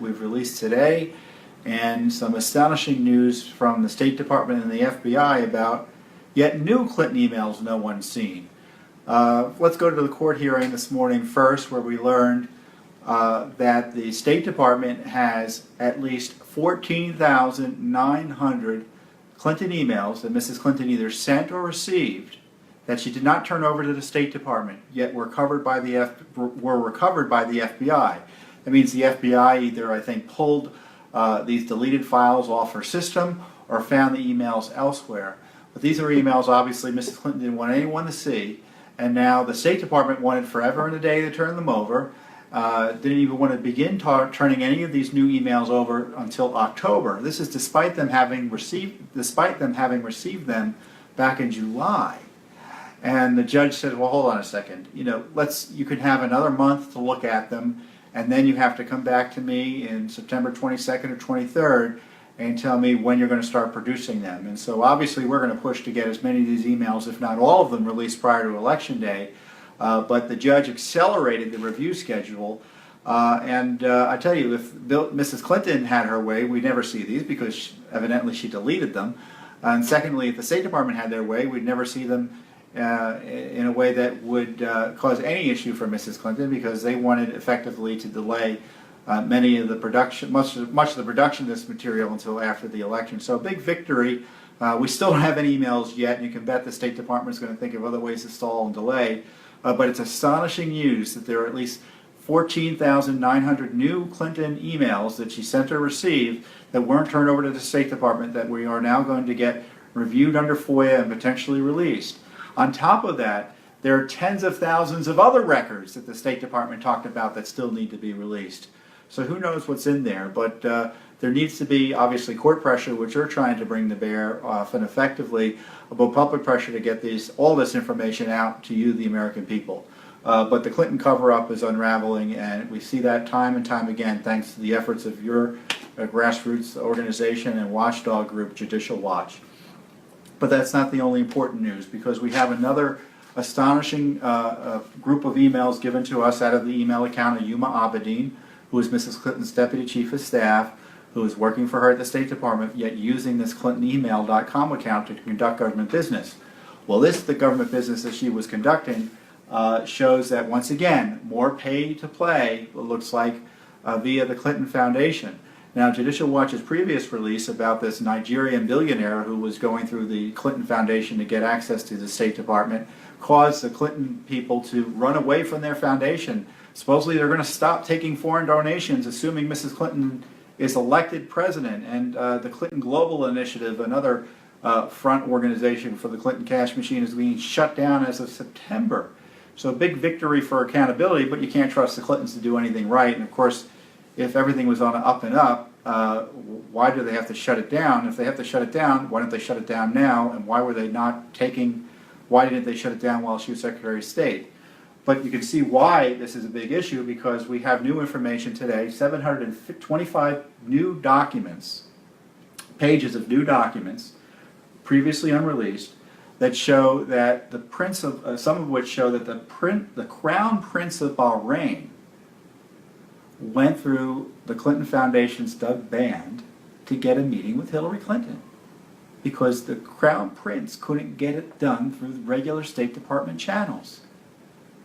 we've released today, and some astonishing news from the State Department and the FBI about yet new Clinton emails no one's seen. Let's go to the court hearing this morning first, where we learned that the State Department has at least 14,900 Clinton emails that Mrs. Clinton either sent or received that she did not turn over to the State Department, yet were recovered by the FBI. That means the FBI either, I think, pulled these deleted files off her system or found the emails elsewhere. But these are emails obviously Mrs. Clinton didn't want anyone to see, and now the State Department wanted forever and a day to turn them over. Didn't even want to begin turning any of these new emails over until October. This is despite them having received them back in July. And the judge said, well, hold on a second. You can have another month to look at them, and then you have to come back to me in September 22nd or 23rd and tell me when you're going to start producing them. And so obviously we're going to push to get as many of these emails, if not all of them, released prior to Election Day. But the judge accelerated the review schedule. I tell you, if Mrs. Clinton had her way, we'd never see these because evidently she deleted them. And secondly, if the State Department had their way, we'd never see them in a way that would cause any issue for Mrs. Clinton, because they wanted effectively to delay much of the production of this material until after the election. So a big victory. We still don't have any emails yet, and you can bet the State Department is going to think of other ways to stall and delay. But it's astonishing news that there are at least 14,900 new Clinton emails that she sent or received that weren't turned over to the State Department that we are now going to get reviewed under FOIA and potentially released. On top of that, there are tens of thousands of other records that the State Department talked about that still need to be released. So who knows what's in there, but there needs to be obviously court pressure, which we're trying to bring to bear often effectively, about public pressure to get all this information out to you, the American people. But the Clinton cover-up is unraveling, and we see that time and time again thanks to the efforts of your grassroots organization and watchdog group, Judicial Watch. But that's not the only important news, because we have another astonishing group of emails given to us out of the email account of Yuma Abedin, who is Mrs. Clinton's Deputy Chief of Staff, who is working for her at the State Department, yet using this ClintonEmail.com account to conduct government business. Well, the government business that she was conducting shows that, once again, more pay to play, it looks like, via the Clinton Foundation. Now, Judicial Watch's previous release about this Nigerian billionaire who was going through the Clinton Foundation to get access to the State Department caused the Clinton people to run away from their foundation. Supposedly they're going to stop taking foreign donations, assuming Mrs. Clinton is elected president. And the Clinton Global Initiative, another front organization for the Clinton cash machine, is being shut down as of September. So a big victory for accountability, but you can't trust the Clintons to do anything right. And of course, if everything was on an up and up, why do they have to shut it down? If they have to shut it down, why don't they shut it down now? And why didn't they shut it down while she was Secretary of State? But you can see why this is a big issue, because we have new information today, 725 new documents, pages of new documents, previously unreleased, that show that some of which show that the Crown Prince of Bahrain went through the Clinton Foundation's Doug Band to get a meeting with Hillary Clinton, because the Crown Prince couldn't get it done through the regular State Department channels.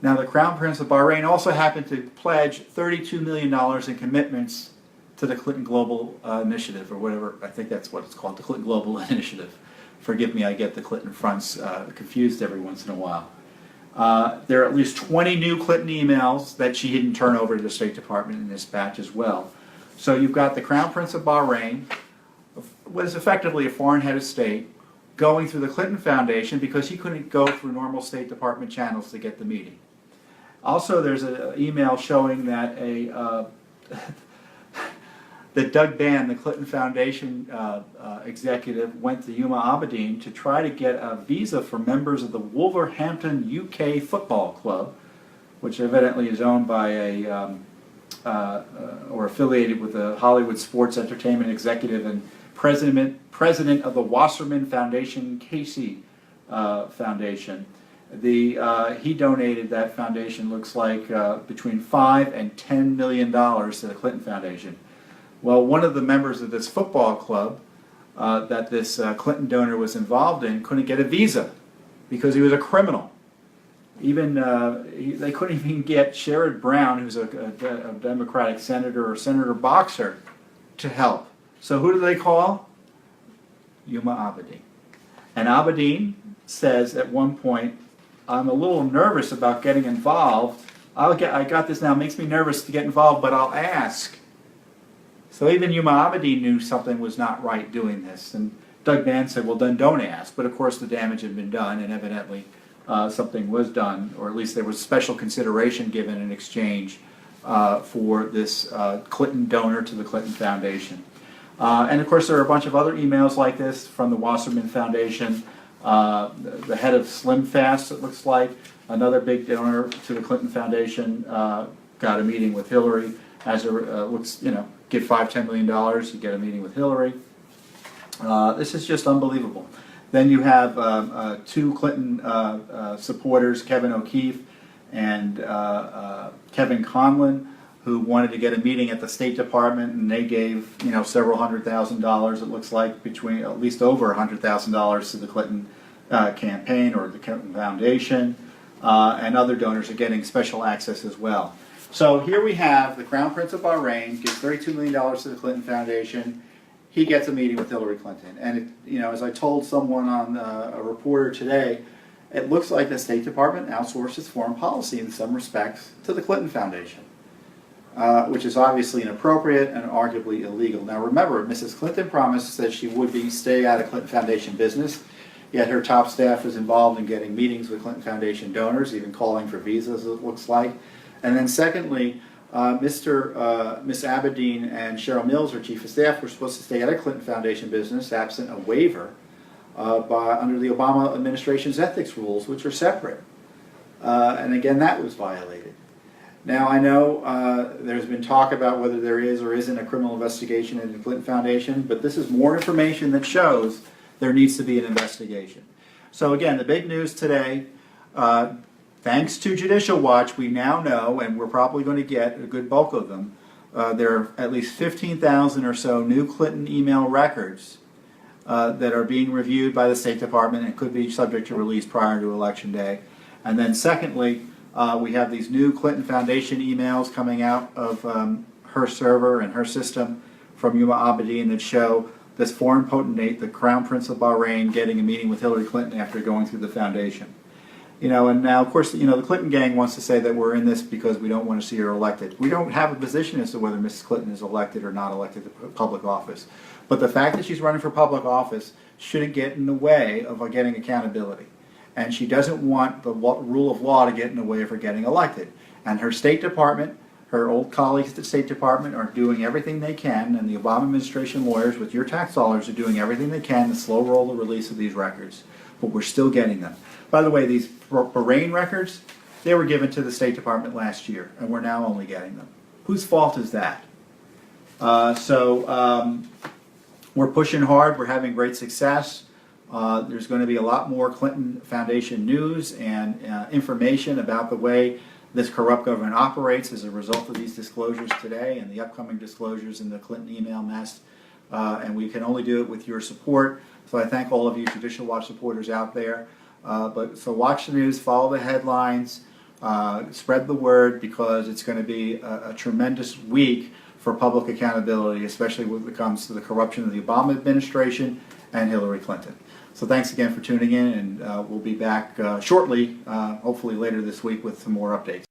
Now, the Crown Prince of Bahrain also happened to pledge $32 million in commitments to the Clinton Global Initiative, or whatever, I think that's what it's called, the Clinton Global Initiative. Forgive me, I get the Clinton fronts confused every once in a while. There are at least 20 new Clinton emails that she didn't turn over to the State Department in this batch as well. So you've got the Crown Prince of Bahrain, was effectively a foreign head of state, going through the Clinton Foundation because he couldn't go through normal State Department channels to get the meeting. Also, there's an email showing that that Doug Band, the Clinton Foundation executive, went to Yuma Abedin to try to get a visa for members of the Wolverhampton UK Football Club, which evidently is owned by or affiliated with a Hollywood sports entertainment executive and president of the Wasserman Foundation, Casey Foundation. He donated that foundation, looks like, between $5 and $10 million to the Clinton Foundation. Well, one of the members of this football club that this Clinton donor was involved in couldn't get a visa because he was a criminal. Even they couldn't even get Sherrod Brown, who's a Democratic senator or Senator Boxer, to help. So who do they call? Yuma Abedin. And Abedin says at one point, I'm a little nervous about getting involved. I got this now, it makes me nervous to get involved, but I'll ask. So even Yuma Abedin knew something was not right doing this. And Doug Mann said, well, then don't ask. But of course the damage had been done, and evidently something was done, or at least there was special consideration given in exchange for this Clinton donor to the Clinton Foundation. And of course there are a bunch of other emails like this from the Wasserman Foundation. The head of Slim Fast, it looks like, another big donor to the Clinton Foundation, got a meeting with Hillary. As a give $5–10 million, you get a meeting with Hillary. This is just unbelievable. Then you have two Clinton supporters, Kevin O'Keefe and Kevin Conlon, who wanted to get a meeting at the State Department, and they gave several $100,000. It looks like between at least over $100,000 to the Clinton campaign or the Clinton Foundation, and other donors are getting special access as well. So here we have the Crown Prince of Bahrain gives $32 million to the Clinton Foundation. He gets a meeting with Hillary Clinton, and as I told someone on a reporter today, it looks like the State Department outsources foreign policy in some respects to the Clinton Foundation, which is obviously inappropriate and arguably illegal. Now remember, Mrs. Clinton promised that she would stay out of Clinton Foundation business, yet her top staff is involved in getting meetings with Clinton Foundation donors, even calling for visas, it looks like. And then secondly, Miss Abedin and Cheryl Mills, her chief of staff, were supposed to stay out of Clinton Foundation business absent a waiver under the Obama administration's ethics rules, which are separate. And again, that was violated. Now I know there's been talk about whether there is or isn't a criminal investigation into the Clinton Foundation, but this is more information that shows there needs to be an investigation. So again, the big news today, thanks to Judicial Watch, we now know, and we're probably going to get a good bulk of them, there are at least 15,000 or so new Clinton email records that are being reviewed by the State Department and could be subject to release prior to Election Day. And then secondly, we have these new Clinton Foundation emails coming out of her server and her system from Yuma Abedin that show this foreign potentate, the Crown Prince of Bahrain, getting a meeting with Hillary Clinton after going through the foundation. And now, of course, the Clinton gang wants to say that we're in this because we don't want to see her elected. We don't have a position as to whether Mrs. Clinton is elected or not elected to public office. But the fact that she's running for public office shouldn't get in the way of her getting accountability. And she doesn't want the rule of law to get in the way of her getting elected. And her State Department, her old colleagues at the State Department are doing everything they can, and the Obama administration lawyers with your tax dollars are doing everything they can to slow roll the release of these records. But we're still getting them. By the way, these Bahrain records, they were given to the State Department last year, and we're now only getting them. Whose fault is that? We're pushing hard. We're having great success. There's going to be a lot more Clinton Foundation news and information about the way this corrupt government operates as a result of these disclosures today and the upcoming disclosures in the Clinton email mess. And we can only do it with your support. So I thank all of you Judicial Watch supporters out there. So watch the news, follow the headlines, spread the word, because it's going to be a tremendous week for public accountability, especially when it comes to the corruption of the Obama administration and Hillary Clinton. So thanks again for tuning in, and we'll be back shortly, hopefully later this week, with some more updates.